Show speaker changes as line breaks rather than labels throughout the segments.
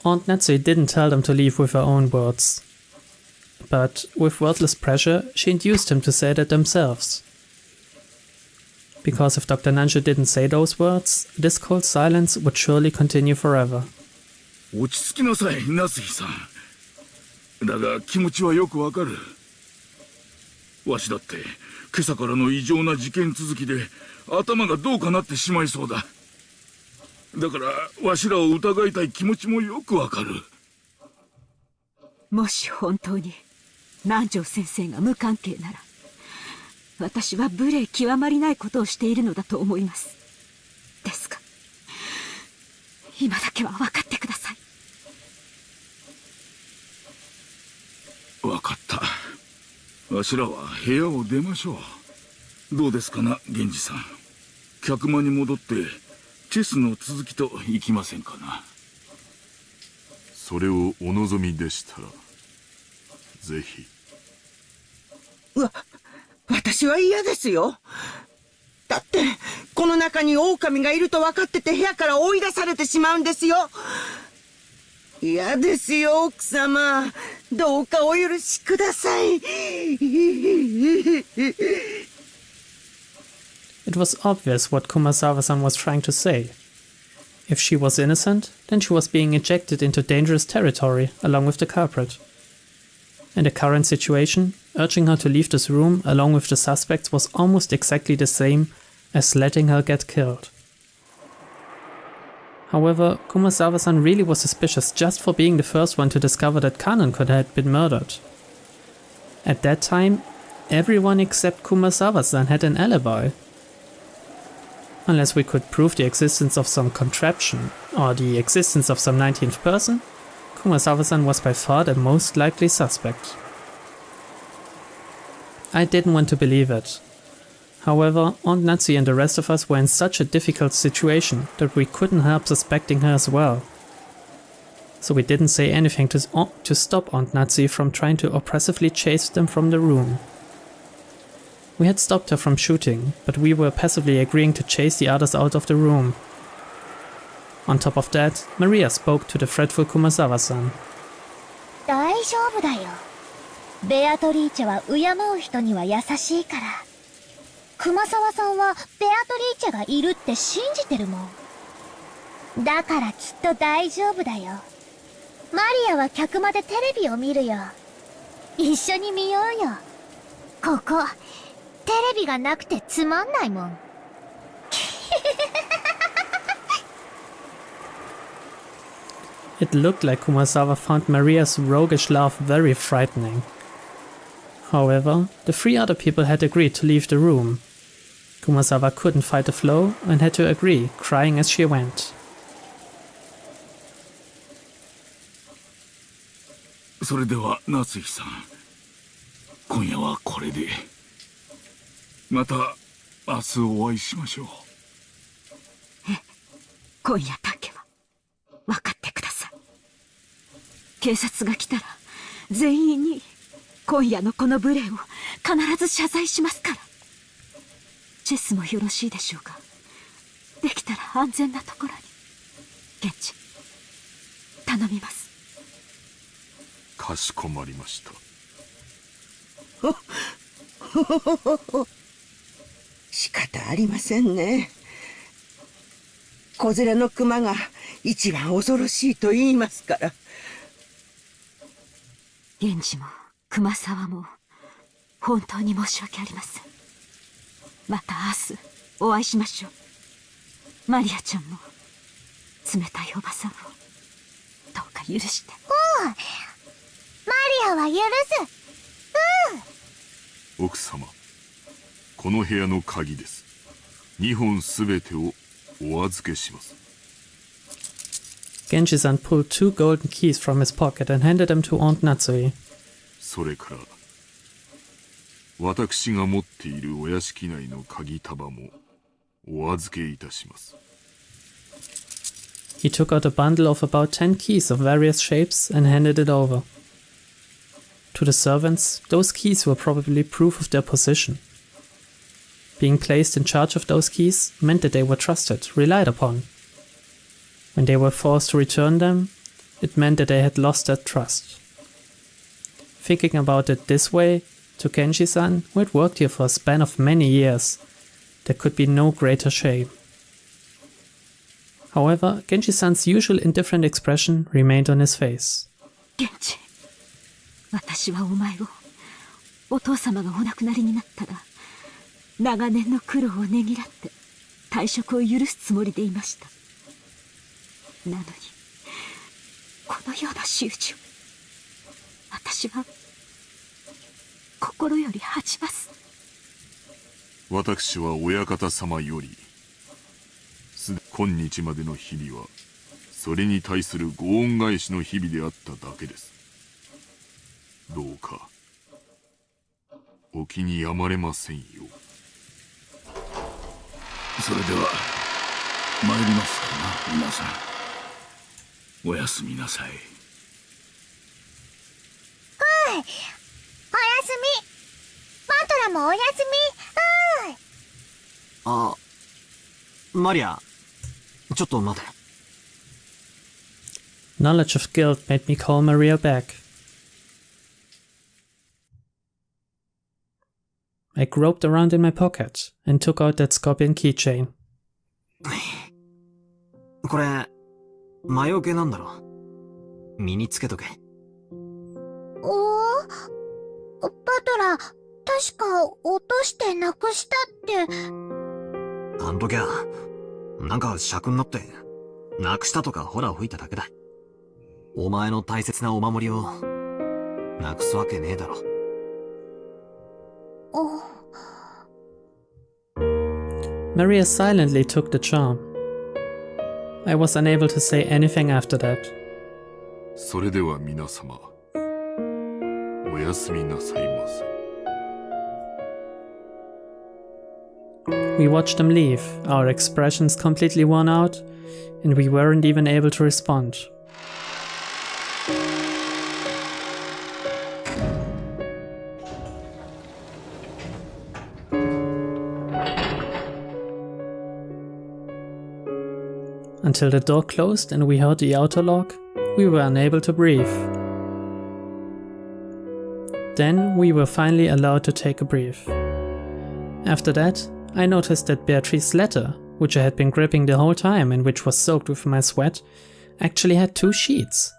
Aunt Natsui didn't tell them to leave with her own words. But with wordless pressure, she induced them to say that themselves. Because if Dr. Nanjo didn't say those words, this cold silence would surely continue forever.
落ち着きなさい、夏日さん。だが気持ちはよくわかる。わしだって今朝からの異常な事件続きで頭がどうかなってしまいそうだ。だからわしらを疑いたい気持ちもよくわかる。
もし本当に南條先生が無関係なら、私は無礼極まりないことをしているのだと思います。ですが、今だけは分かってください。
分かった。わしらは部屋を出ましょう。どうですかな、源氏さん。客間に戻ってチェスの続きといきませんかな。
それをお望みでしたらぜひ。
私は嫌ですよ。だってこの中に狼がいると分かってて部屋から追い出されてしまうんですよ。嫌ですよ、奥様。どうかお許しください。
It was obvious what Kumasawa-san was trying to say. If she was innocent, then she was being ejected into dangerous territory along with the culprit. In the current situation, urging her to leave this room along with the suspects was almost exactly the same as letting her get killed. However, Kumasawa-san really was suspicious just for being the first one to discover that Kanon could have been murdered. At that time, everyone except Kumasawa-san had an alibi. Unless we could prove the existence of some contraption or the existence of some 19th person, Kumasawa-san was by far the most likely suspect. I didn't want to believe it. However, Aunt Natsui and the rest of us were in such a difficult situation that we couldn't help suspecting her as well. So we didn't say anything to stop Aunt Natsui from trying to oppressively chase them from the room. We had stopped her from shooting, but we were passively agreeing to chase the others out of the room. On top of that, Maria spoke to the fretful Kumasawa-san.
大丈夫だよ。ベアトリーチェは敬う人には優しいから。熊沢さんはベアトリーチェがいるって信じてるもん。だからきっと大丈夫だよ。マリアは客間でテレビを見るよ。一緒に見ようよ。ここ、テレビがなくてつまんないもん。
It looked like Kumasawa found Maria's roguish laugh very frightening. However, the three other people had agreed to leave the room. Kumasawa couldn't fight the flow and had to agree, crying as she went.
それでは夏日さん、今夜はこれで。また明日お会いしましょう。
今夜だけは分かってください。警察が来たら全員に今夜のこの無礼を必ず謝罪しますから。チェスもよろしいでしょうか。できたら安全なところに。現地頼みます。
かしこまりました。
仕方ありませんね。子連れの熊が一番恐ろしいと言いますから。
源氏も熊沢も本当に申し訳ありません。また明日お会いしましょう。マリアちゃんも冷たいおばさんをどうか許して。
マリアは許す。
奥様、この部屋の鍵です。2本すべてをお預けします。
Genji-san pulled 2 golden keys from his pocket and handed them to Aunt Natsui.
それから私が持っているお屋敷内の鍵束もお預けいたします。
He took out a bundle of about 10 keys of various shapes and handed it over. To the servants, those keys were probably proof of their position. Being placed in charge of those keys meant that they were trusted, relied upon. When they were forced to return them, it meant that they had lost their trust. Thinking about it this way, to Genji-san, who had worked here for a span of many years, there could be no greater shame. However, Genji-san's usual indifferent expression remained on his face.
源氏、私はお前を、お父様がお亡くなりになったら、長年の苦労をねぎらって退職を許すつもりでいました。なのに、このような仕打ちを、私は心より恥じます。
私は親方様より、今日までの日々は、それに対するご恩返しの日々であっただけです。どうか、お気に病まれませんよ。
それでは参りますかな、皆さん。おやすみなさい。
おやすみ。マントラもおやすみ。
あ、マリア、ちょっと待て。
Knowledge of guilt made me call Maria back. I groped around in my pocket and took out that scorpion keychain.
これ、魔除けなんだろ。身につけとけ。
バトラ、確か落としてなくしたって。
あん時は、なんか尺になって、なくしたとかホラ吹いただけだ。お前の大切なお守りを、なくすわけねえだろ。
Maria silently took the charm. I was unable to say anything after that.
それでは皆様、おやすみなさいませ。
We watched them leave, our expressions completely worn out, and we weren't even able to respond. Until the door closed and we heard the outer lock, we were unable to breathe. Then we were finally allowed to take a breath. After that, I noticed that Beatrice's letter, which I had been gripping the whole time and which was soaked with my sweat, actually had 2 sheets.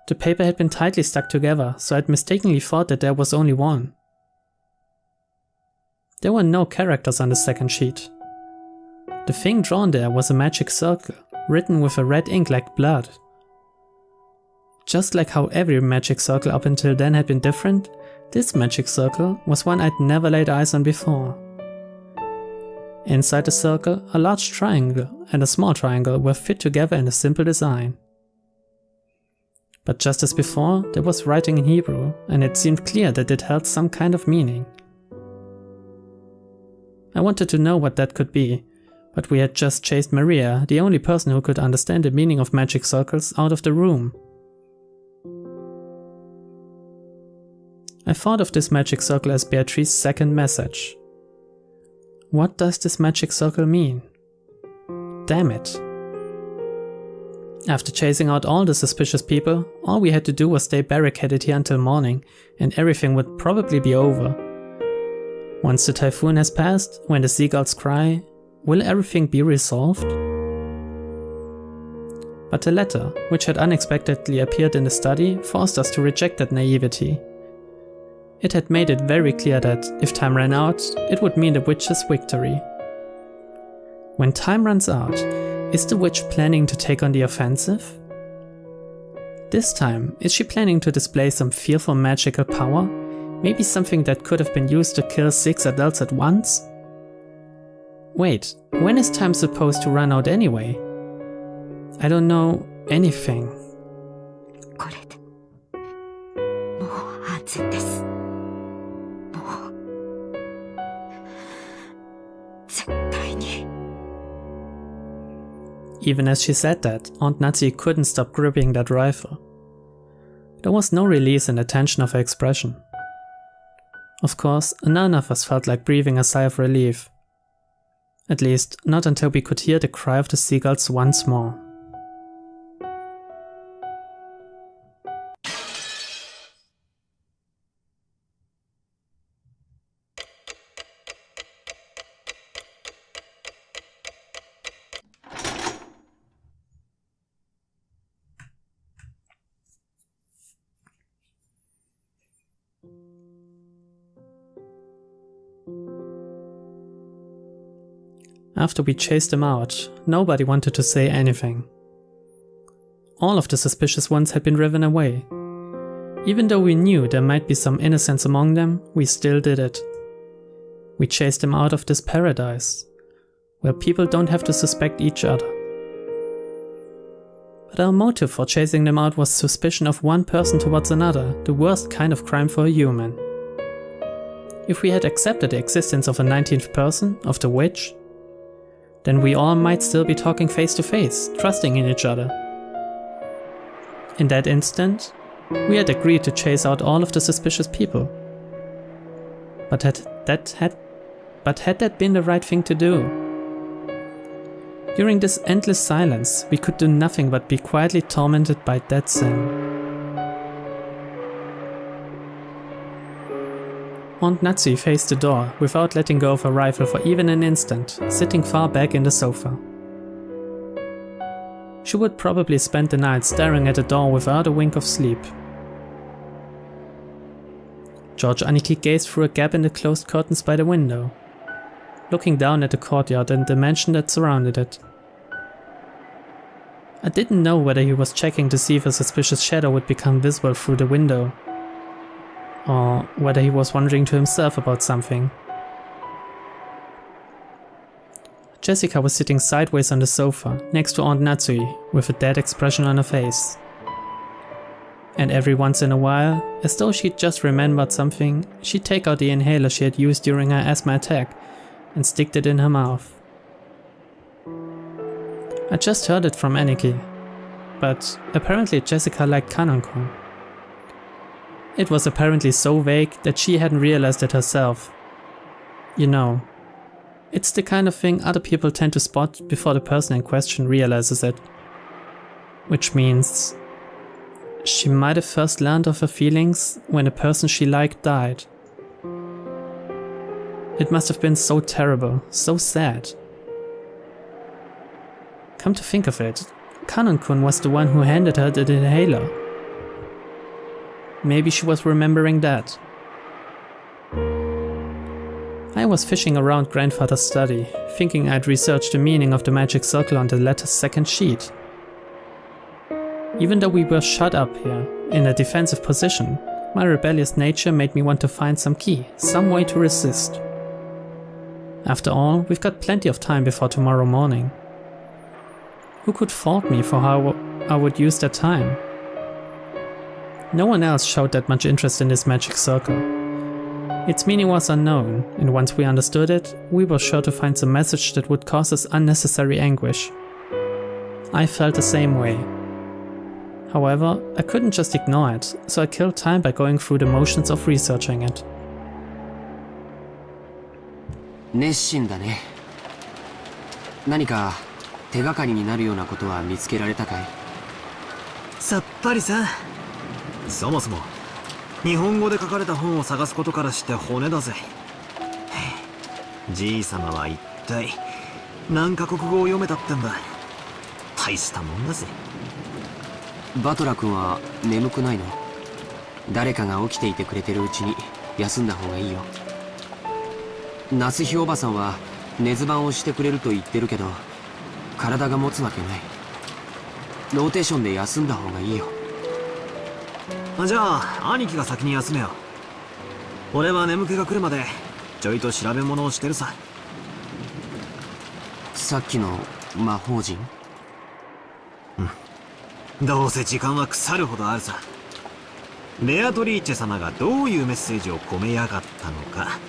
The paper had been tightly stuck together, so I'd mistakenly thought that there was only one. There were no characters on the second sheet. The thing drawn there was a magic circle, written with a red ink like blood. Just like how every magic circle up until then had been different, this magic circle was one I'd never laid eyes on before. Inside the circle, a large triangle and a small triangle were fit together in a simple design. But just as before, there was writing in Hebrew, and it seemed clear that it held some kind of meaning. I wanted to know what that could be, but we had just chased Maria, the only person who could understand the meaning of magic circles, out of the room. I thought of this magic circle as Beatrice's second message. What does this magic circle mean? Damn it. After chasing out all the suspicious people, all we had to do was stay barricaded here until morning, and everything would probably be over. Once the typhoon has passed, when the seagulls cry, will everything be resolved? But the letter, which had unexpectedly appeared in the study, forced us to reject that naivety. It had made it very clear that, if time ran out, it would mean the witch's victory. When time runs out, is the witch planning to take on the offensive? This time, is she planning to display some fearful magical power? Maybe something that could have been used to kill 6 adults at once? Wait, when is time supposed to run out anyway? I don't know anything.
これでもう安全です。もう絶対に。
Even as she said that, Aunt Natsu couldn't stop gripping that rifle. There was no release in the tension of her expression. Of course, none of us felt like breathing a sigh of relief. At least, not until we could hear the cry of the seagulls once more. After we chased them out, nobody wanted to say anything. All of the suspicious ones had been driven away. Even though we knew there might be some innocents among them, we still did it. We chased them out of this paradise, where people don't have to suspect each other. But our motive for chasing them out was suspicion of one person towards another, the worst kind of crime for a human. If we had accepted the existence of a 19th person, of the witch, then we all might still be talking face to face, trusting in each other. In that instant, we had agreed to chase out all of the suspicious people. But had that been the right thing to do? During this endless silence, we could do nothing but be quietly tormented by that sin. Aunt Natsu faced the door without letting go of her rifle for even an instant, sitting far back in the sofa. She would probably spend the night staring at the door without a wink of sleep. George Aniki gazed through a gap in the closed curtains by the window, looking down at the courtyard and the mansion that surrounded it. I didn't know whether he was checking to see if a suspicious shadow would become visible through the window, or whether he was wondering to himself about something. Jessica was sitting sideways on the sofa, next to Aunt Natsui, with a dead expression on her face. And every once in a while, as though she'd just remembered something, she'd take out the inhaler she had used during her asthma attack and stick it in her mouth. I just heard it from Aniki, but apparently Jessica liked Kanon-kun. It was apparently so vague that she hadn't realized it herself. You know, it's the kind of thing other people tend to spot before the person in question realizes it. Which means she might have first learned of her feelings when the person she liked died. It must have been so terrible, so sad. Come to think of it, Kanon-kun was the one who handed her the inhaler. Maybe she was remembering that. I was fishing around grandfather's study, thinking I'd researched the meaning of the magic circle on the letter's second sheet. Even though we were shut up here, in a defensive position, my rebellious nature made me want to find some key, some way to resist. After all, we've got plenty of time before tomorrow morning. Who could fault me for how I would use that time? No one else showed that much interest in this magic circle. Its meaning was unknown, and once we understood it, we were sure to find some message that would cause us unnecessary anguish. I felt the same way. However, I couldn't just ignore it, so I killed time by going through the motions of researching it.
熱心だね。何か手がかりになるようなことは見つけられたかい？
さっぱりさ。そもそも日本語で書かれた本を探すことからして骨だぜ。じいさまは一体何カ国語を読めたってんだ。大したもんだぜ。
バトラ君は眠くないの？誰かが起きていてくれてるうちに休んだ方がいいよ。夏日おばさんは寝ず番をしてくれると言ってるけど、体が持つわけない。ローテーションで休んだ方がいいよ。
じゃあ兄貴が先に休めよ。俺は眠気が来るまでちょいと調べ物をしてるさ。
さっきの魔法陣？
どうせ時間は腐るほどあるさ。ベアトリーチェ様がどういうメッセージを込めやがったのか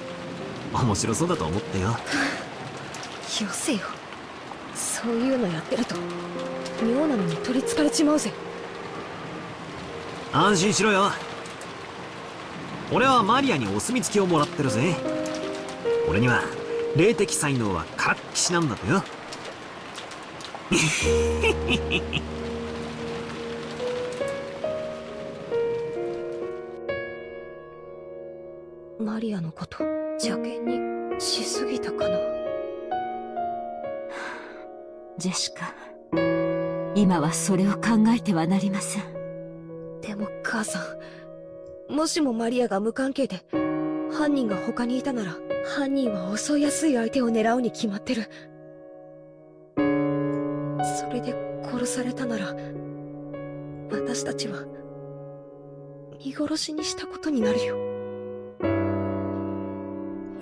面白そうだと思ってよ。よ
せよ。そういうのやってると妙なのに取りつかれちまうぜ。
安心しろよ。俺はマリアにお墨付きをもらってるぜ。俺には霊的才能はからっきしなんだとよ。
マリアのこと邪険にしすぎたかな。
ジェシカ、今はそれを考えてはなりません。
でも母さん、もしもマリアが無関係で犯人が他にいたなら、犯人は襲いやすい相手を狙うに決まってる。それで殺されたなら、私たちは見殺しにしたことになるよ。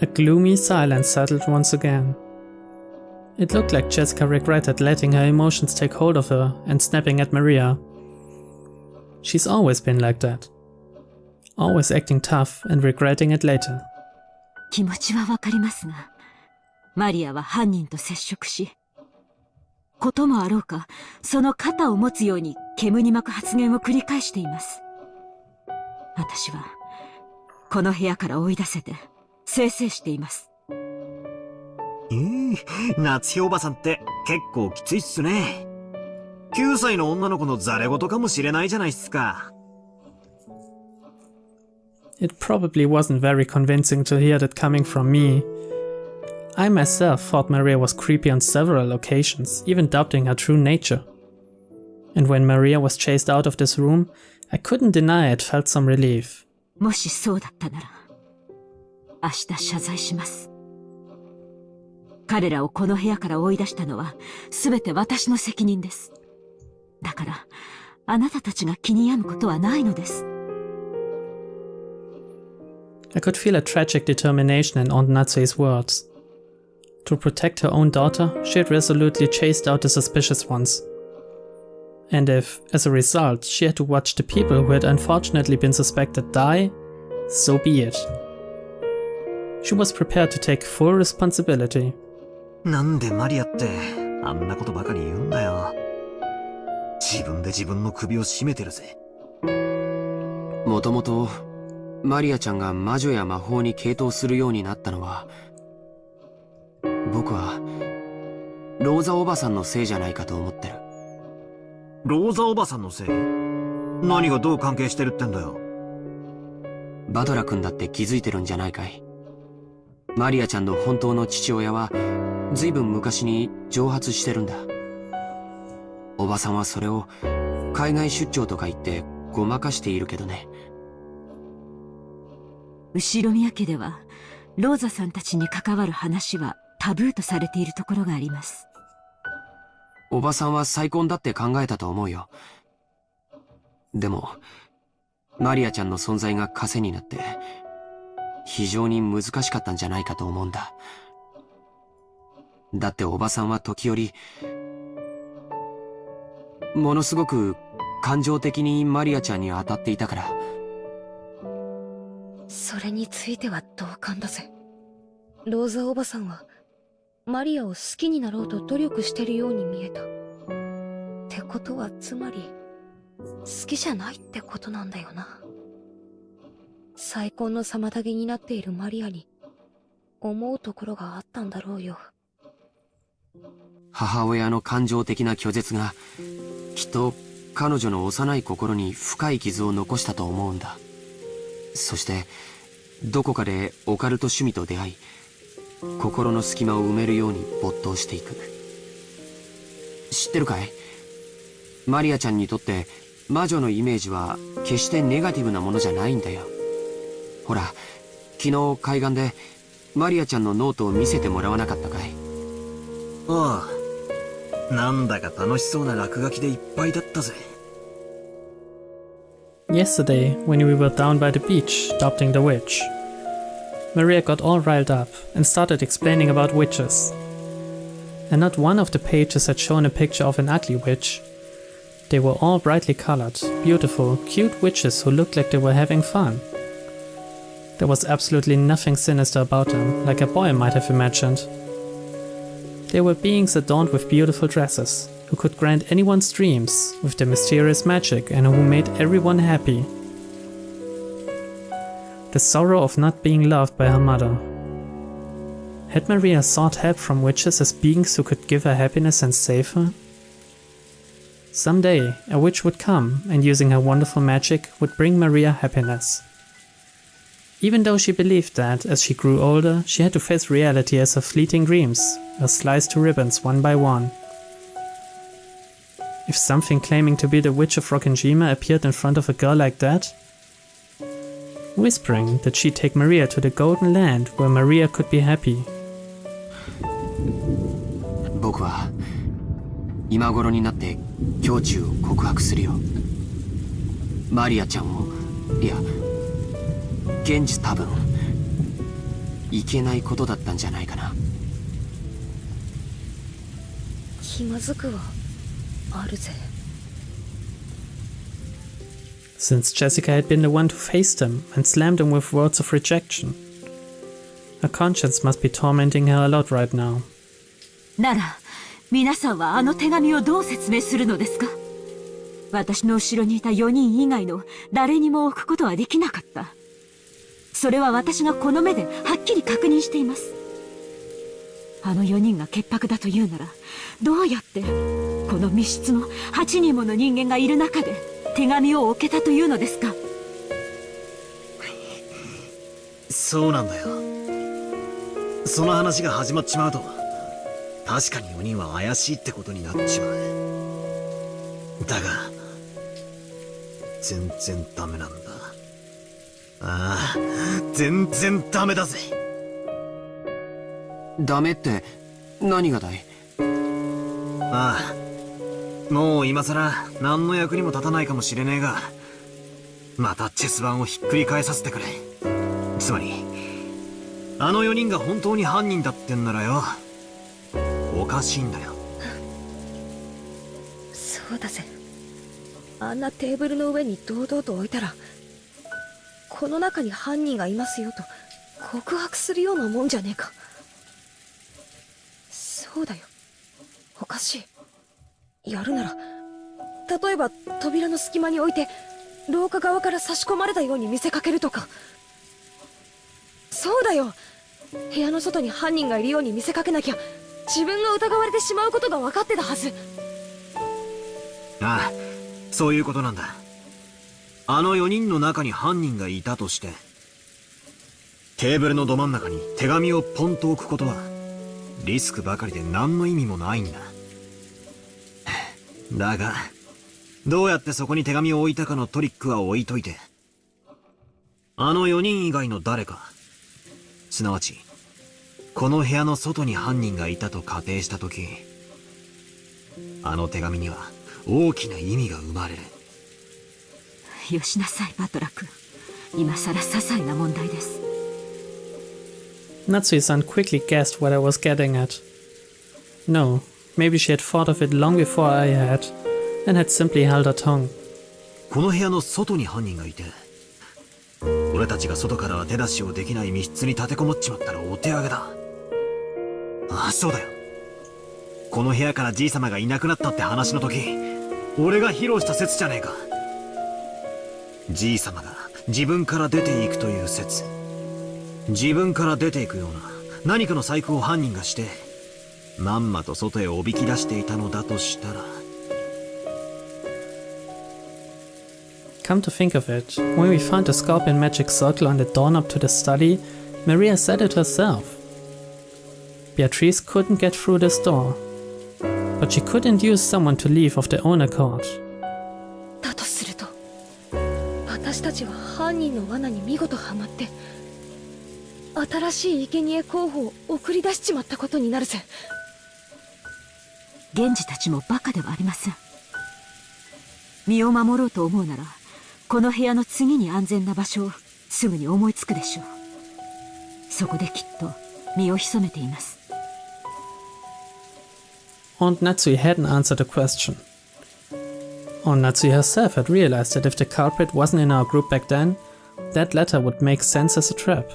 A gloomy silence settled once again. It looked like Jessica regretted letting her emotions take hold of her and snapping at Maria. She's always been like that. Always acting tough and regretting it later.
気持ちはわかりますが、マリアは犯人と接触し、こともあろうか、その肩を持つように煙に巻く発言を繰り返しています。私は、この部屋から追い出せて、せいせいしています。
夏日おばさんって結構きついっすね。9歳の女の子のザレ言かもしれないじゃないっすか。
It probably wasn't very convincing to hear that coming from me. I myself thought Maria was creepy on several occasions, even doubting her true nature. And when Maria was chased out of this room, I couldn't deny it felt some relief.
もしそうだったなら、明日謝罪します。彼らをこの部屋から追い出したのは、すべて私の責任です。だから、あなたたちが気に病むことはないのです。
I could feel a tragic determination in Aunt Natsue's words. To protect her own daughter, she had resolutely chased out the suspicious ones. And if, as a result, she had to watch the people who had unfortunately been suspected die, so be it. She was prepared to take full responsibility.
なんでマリアってあんなことばかり言うんだよ。自分で自分の首を絞めてるぜ。
もともとマリアちゃんが魔女や魔法に傾倒するようになったのは、僕はローザおばさんのせいじゃないかと思ってる。
ローザおばさんのせい？何がどう関係してるってんだよ。
バトラ君だって気づいてるんじゃないかい。マリアちゃんの本当の父親はずいぶん昔に蒸発してるんだ。おばさんはそれを海外出張とか言ってごまかしているけどね。
後宮家ではローザさんたちに関わる話はタブーとされているところがあります。
おばさんは再婚だって考えたと思うよ。でもマリアちゃんの存在が枷になって非常に難しかったんじゃないかと思うんだ。だっておばさんは時折ものすごく感情的にマリアちゃんに当たっていたから。
それについては同感だぜ。ローザおばさんはマリアを好きになろうと努力してるように見えた。ってことはつまり好きじゃないってことなんだよな。再婚の妨げになっているマリアに思うところがあったんだろうよ。
母親の感情的な拒絶がきっと彼女の幼い心に深い傷を残したと思うんだ。そしてどこかでオカルト趣味と出会い、心の隙間を埋めるように没頭していく。知ってるかい？マリアちゃんにとって魔女のイメージは決してネガティブなものじゃないんだよ。ほら、昨日海岸でマリアちゃんのノートを見せてもらわなかったかい？
ああ、なんだか楽しそうな落書きでいっぱいだったぜ。
Yesterday, when we were down by the beach, adopting the witch, Maria got all riled up and started explaining about witches. And not one of the pages had shown a picture of an ugly witch. They were all brightly colored, beautiful, cute witches who looked like they were having fun. There was absolutely nothing sinister about them, like a boy might have imagined. They were beings adorned with beautiful dresses, who could grant anyone's dreams with their mysterious magic and who made everyone happy. The sorrow of not being loved by her mother. Had Maria sought help from witches as beings who could give her happiness and save her? Someday, a witch would come and using her wonderful magic would bring Maria happiness. Even though she believed that, as she grew older, she had to face reality as her fleeting dreams were sliced to ribbons one by one. If something claiming to be the Witch of Rokkenjima appeared in front of a girl like that, whispering that she'd take Maria to the Golden Land where Maria could be happy.
僕は今頃になって胸中を告白するよ。マリアちゃんを、いや、現実多分、いけないことだったんじゃないかな。
気まずくはあるぜ。
Since Jessica had been the one to face them and slammed him with words of rejection, her conscience must be tormenting her a lot right now.
なら、皆さんはあの手紙をどう説明するのですか？私の後ろにいた4人以外の誰にも置くことはできなかった。それは私がこの目ではっきり確認しています。あの4人が潔白だというなら、どうやってこの密室の8人もの人間がいる中で手紙を置けたというのですか？
そうなんだよ。その話が始まっちまうと、確かに4人は怪しいってことになっちまう。だが全然ダメなんだ。ああ、全然ダメだぜ。
ダメって何がだい？
ああ、もう今さら何の役にも立たないかもしれねえが、またチェス盤をひっくり返させてくれ。つまりあの4人が本当に犯人だってんならよ、おかしいんだよ。
そうだぜ。あんなテーブルの上に堂々と置いたら、この中に犯人がいますよと告白するようなもんじゃねえか。そうだよ、おかしい。やるなら、例えば扉の隙間に置いて廊下側から差し込まれたように見せかけるとか。そうだよ、部屋の外に犯人がいるように見せかけなきゃ自分が疑われてしまうことが分かってたはず。
ああ、そういうことなんだ。あの4人の中に犯人がいたとして、テーブルのど真ん中に手紙をポンと置くことはリスクばかりで何の意味もないんだ。だがどうやってそこに手紙を置いたかのトリックは置いといて、あの4人以外の誰か、すなわちこの部屋の外に犯人がいたと仮定したとき、あの手紙には大きな意味が生まれる。
よしなさい、バトラ君。今さら些細な問題です。
Natsuhi-san quickly guessed what I was getting at. No, maybe she had thought of it long before I had, and had simply held her tongue.
この部屋の外に犯人がいて、俺たちが外からは手出しをできない密室に立てこもっちまったらお手上げだ。ああ、そうだよ。この部屋からじいさまがいなくなったって話の時、俺が披露した説じゃねえか。じいさまが自分から出ていくという説。自分から出ていくような何かの細工を犯人がして、まんまと外へおびき出していたのだとしたら。
Come to think of it, when we found the scorpion magic circle on the doorknob to the study, Maria said it herself. Beatrice couldn't get through this door, but she could induce someone to leave of their own accord.
だとすると、私たちは犯人の罠に見事はまって、新しい生贄候補を送り出しちまったことになるぜ。
源氏たちもバカではありません。身を守ろうと思うなら、この部屋の次に安全な場所をすぐに思いつくでしょう。そこできっと身を潜めています。
Aunt Natsuhi hadn't answered the question. Aunt Natsuhi herself had realized that if the culprit wasn't in our group back then, that letter would make sense as a trap.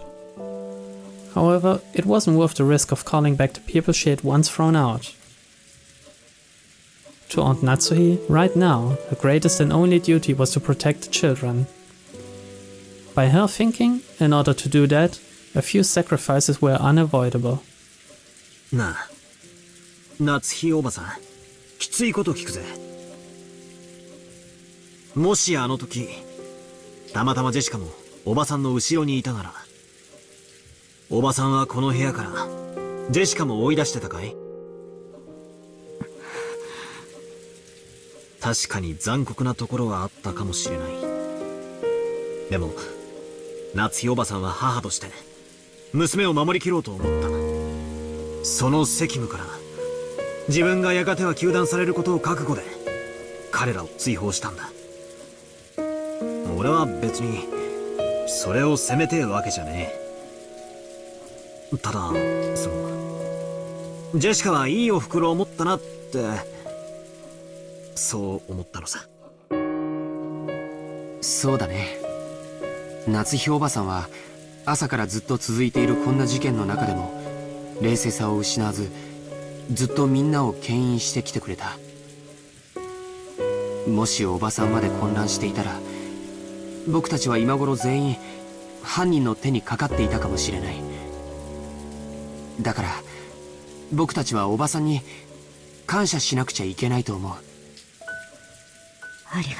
However, it wasn't worth the risk of calling back the people she had once thrown out. To Aunt Natsuhi, right now, her greatest and only duty was to protect the children. By her thinking, in order to do that, a few sacrifices were unavoidable.
なあ、夏日おばさん、きついこと聞くぜ。もしあの時、たまたまジェシカもおばさんの後ろにいたなら、おばさんはこの部屋からジェシカも追い出してたかい？確かに残酷なところはあったかもしれない。でも夏日おばさんは母として娘を守りきろうと思った。その責務から自分がやがては糾弾されることを覚悟で彼らを追放したんだ。俺は別にそれを責めてえわけじゃねえ。ただジェシカはいいお袋を持ったなってそう思ったのさ。
そうだね。夏日おばさんは朝からずっと続いているこんな事件の中でも冷静さを失わずずっとみんなを牽引してきてくれた。もしおばさんまで混乱していたら僕たちは今頃全員犯人の手にかかっていたかもしれない。だから僕たちはおばさんに感謝しなくちゃいけないと思う。
ありがと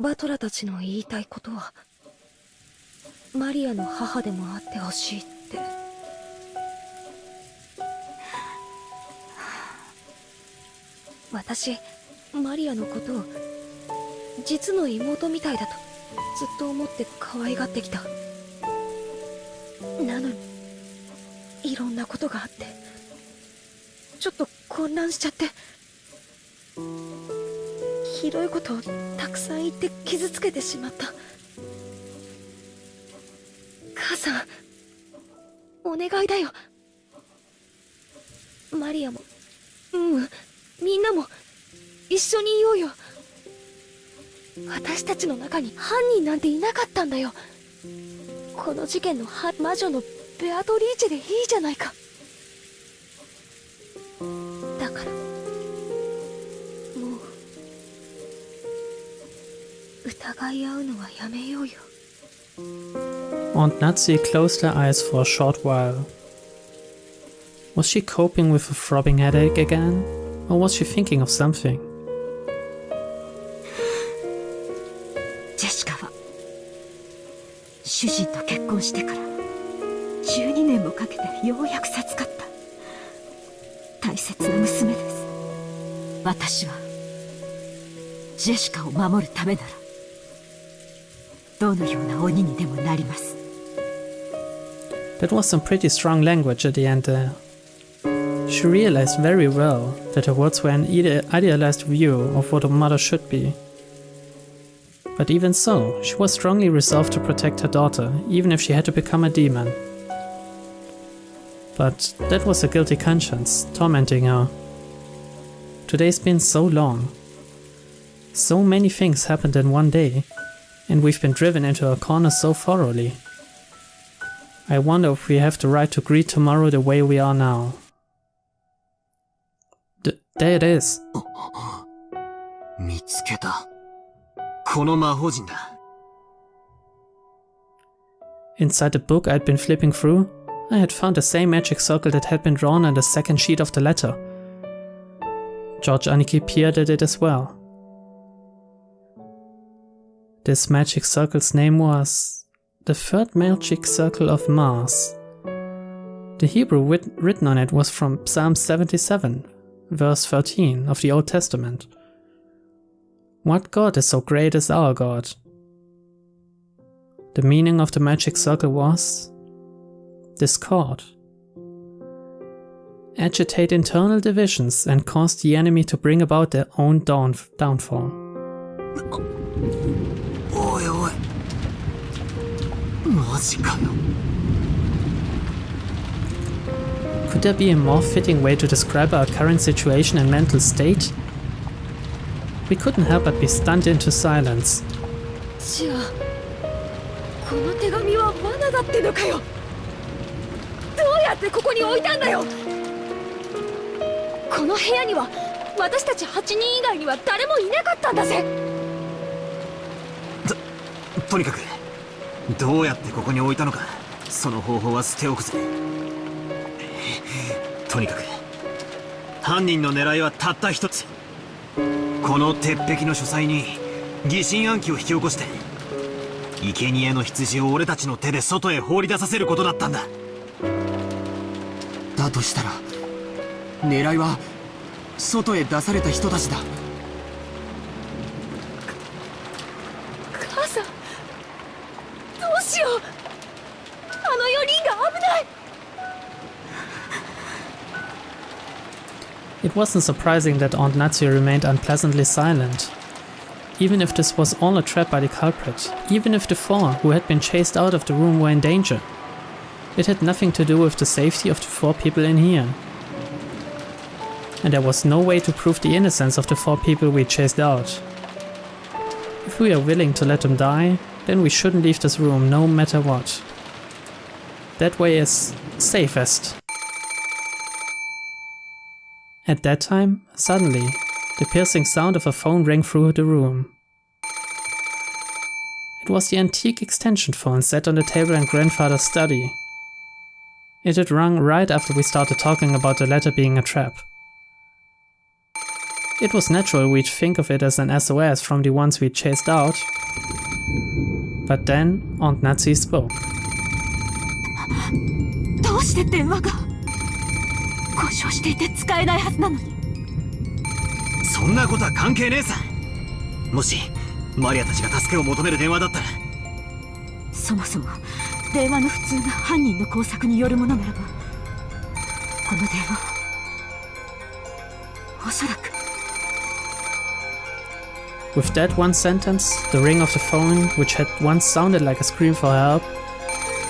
う。バトラたちの言いたいことは、マリアの母でもあってほしいって。私、マリアのことを実の妹みたいだとずっと思って可愛がってきた。なのにいろんなことがあってちょっと混乱しちゃって、ひどいことをたくさん言って傷つけてしまった。母さん、お願いだよ。マリアもみんなも一緒にいようよ。私たちの中に犯人なんていなかったんだよ。この事件の魔女のベアトリーチェでいいじゃないか。だからもう疑い合うのはやめようよ。
Aunt Natsu closed her eyes for a short while. Was she coping with a throbbing headache again? Or was she thinking of something?
ジェシカは主人と結婚してから12年もかけてようやく授かった大切な娘です。私はジェシカを守るためならどのような鬼にでもなります。
That was some pretty strong language at the end there. She realized very well that her words were an idealized view of what a mother should be. But even so, she was strongly resolved to protect her daughter, even if she had to become a demon. But that was a guilty conscience, tormenting her. Today's been so long. So many things happened in one day, and we've been driven into a corner so thoroughly. I wonder if we have the right to greet tomorrow the way we are now. There it is.
見つけた。この魔法陣だ。
Inside the book I'd been flipping through, I had found the same magic circle that had been drawn on the second sheet of the letter. George Aniki peered at it as well. This magic circle's name was the Third Magic Circle of Mars. The Hebrew written on it was from Psalm 77, verse 13 of the Old Testament. What God is so great as our God? The meaning of the magic circle was discord. Agitate internal divisions and cause the enemy to bring about their own downfall.
おいおい、マジかよ。
Could there be a more fitting way to describe our current situation and mental state? We couldn't help but be stunned into silence.
じゃあこの手紙は罠だってのかよ。どうやってここに置いたんだよ。この部屋には私たち8人以外には誰もいなかったんだぜ。
とにかくどうやってここに置いたのか、その方法は捨ておくぜ。とにかく犯人の狙いはたった一つ。この鉄壁の書斎に疑心暗鬼を引き起こして生贄の羊を俺たちの手で外へ放り出させることだったんだ。
だとしたら狙いは外へ出された人たちだ。
母さん、どうしよう。あの4人が危ない。
It wasn't surprising that Aunt Natsu remained unpleasantly silent. Even if this was all a trap by the culprit, even if the four who had been chased out of the room were in danger, it had nothing to do with the safety of the four people in here. And there was no way to prove the innocence of the four people we chased out. If we are willing to let them die, then we shouldn't leave this room no matter what. That way is safest. At that time, suddenly, the piercing sound of a phone rang through the room. It was the antique extension phone set on the table in grandfather's study. It had rung right after we started talking about the letter being a trap. It was natural we'd think of it as an SOS from the ones we chased out, but then Aunt Natsu spoke.
どうして電話が故障していて使えないはずなのに。
そんなことは関係ねえさ。もしマリアたちが助けを求める電話だったら。
そもそも電話の普通が犯人の工作によるものならば、この電話おそらく。
With that one sentence, the ring of the phone, which had once sounded like a scream for help,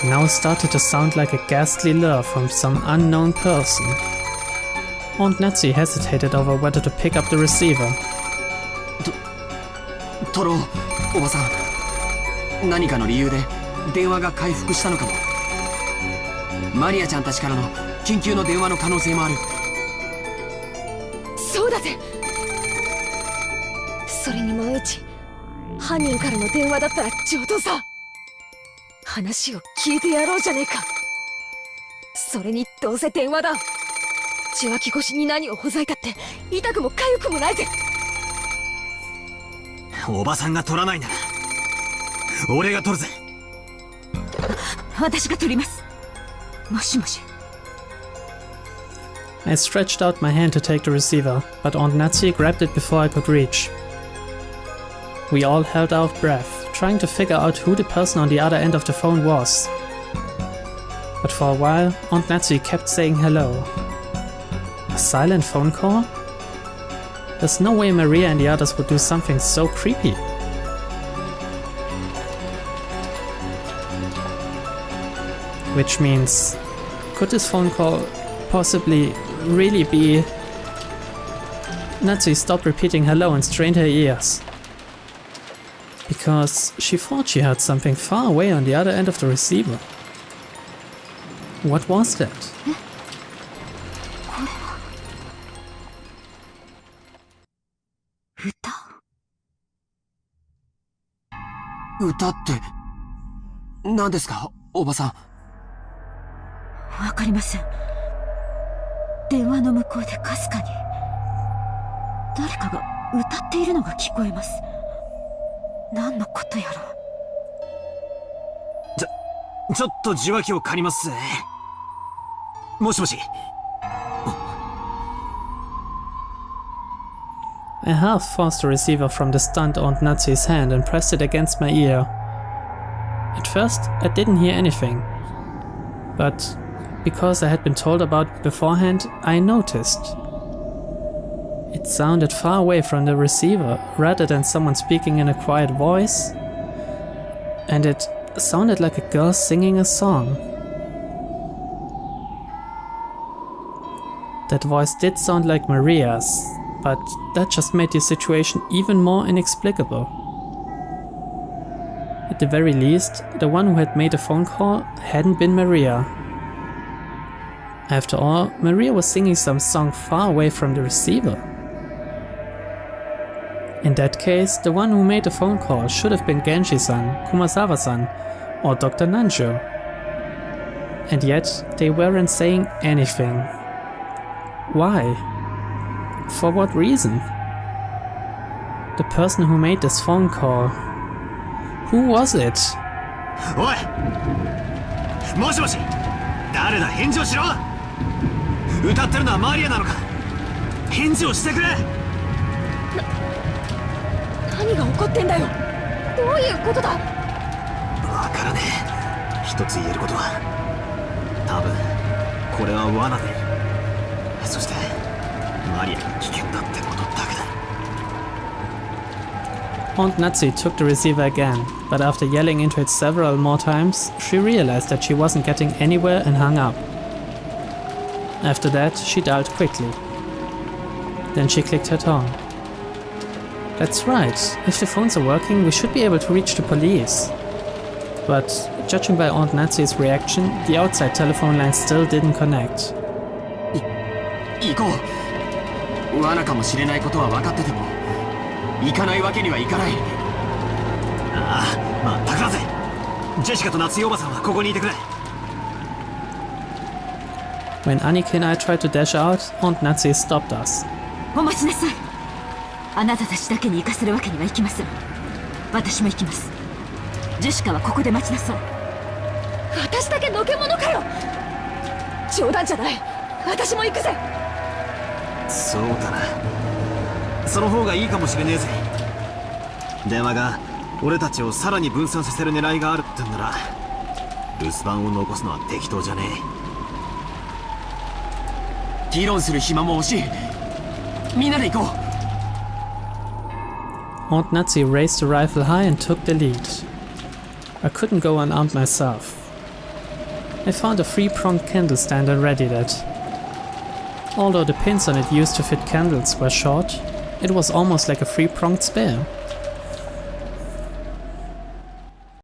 now started to sound like a ghastly lure from some unknown person. Aunt Natsu hesitated over whether to pick up the receiver.
トロ、おばさん、何かの理由で電話が回復したのかも。マリアちゃんたちからの緊急の電話の可能性もある。
そうだぜ。それに万一犯人からの電話だったら上等さ。話を聞いてやろうじゃねえか。それにどうせ電話だ。受話器越しに何をほざいたって痛くも痒くもないぜ。
おばさんが取らないなら俺が取るぜ。
私が取ります。もしもし。
I stretched out my hand to take the receiver, but Aunt Natsu grabbed it before I could reach. We all held our breath, trying to figure out who the person on the other end of the phone was. But for a while, Aunt Natsu kept saying hello. A silent phone call? There's no way Maria and the others would do something so creepy. Which means, could this phone call possibly really be... Natsu stopped repeating hello and strained her ears. Because she thought she heard something far away on the other end of the receiver. What was that?
歌って何ですか、おばさん。
わかりません。電話の向こうでかすかに誰かが歌っているのが聞こえます。何のことやら。
ちょっと受話器を借りますぜ。もしもし。
I half forced the receiver from the stunned Aunt Natsu's hand and pressed it against my ear. At first, I didn't hear anything. But because I had been told about it beforehand, I noticed. It sounded far away from the receiver rather than someone speaking in a quiet voice. And it sounded like a girl singing a song. That voice did sound like Maria's, but that just made the situation even more inexplicable. At the very least, the one who had made the phone call hadn't been Maria. After all, Maria was singing some song far away from the receiver. In that case, the one who made the phone call should have been Genshi-san, Kumasawa-san, or Dr. Nanjo. And yet, they weren't saying anything. Why? For what reason? The person who made this phone call. Who was it?
おい、もしもし、誰だ、返事をしろ。歌ってるのはマリアなのか。返事をしてくれ。
何が起こってんだよ。どういうことだ。
わからねえ。一つ言えることは、多分これは罠で、そしてマリアが危険だってことだけだ。
Aunt Natsu took the receiver again, but after yelling into it several more times, she realized that she wasn't getting anywhere and hung up. After that, she dialed quickly. Then she clicked her tongue. That's right, if the phones are working, we should be able to reach the police. But, judging by Aunt Natsu's reaction, the outside telephone line still didn't connect.
行こう。罠かもしれないことは分かってても行かないわけにはいかない。
ああ、まったくだぜ。ジェシカと夏代おばさんはここにいてくれ。
When Aniki and I tried to dash out, Aunt Natsu stopped us.
お待ちなさい。あなたたちだけに行かせるわけにはいきません。私も行きます。ジェシカはここで待ちなさい。
私だけのけ者かよ。冗談じゃない。私も行くぜ。
そうだな。その方がいいかもしれねえぜ。電話が俺たちをさらに分散させる狙いがあるってんなら、留守番を残すのは適当じゃねえ。
議論する暇も惜しい。みんなで行こう。
Aunt Natsu raised the rifle high and took the lead. I couldn't go unarmed myself. I found a 3-pronged candle stand and readied it. Although the pins on it used to fit candles were short, it was almost like a 3-pronged spear.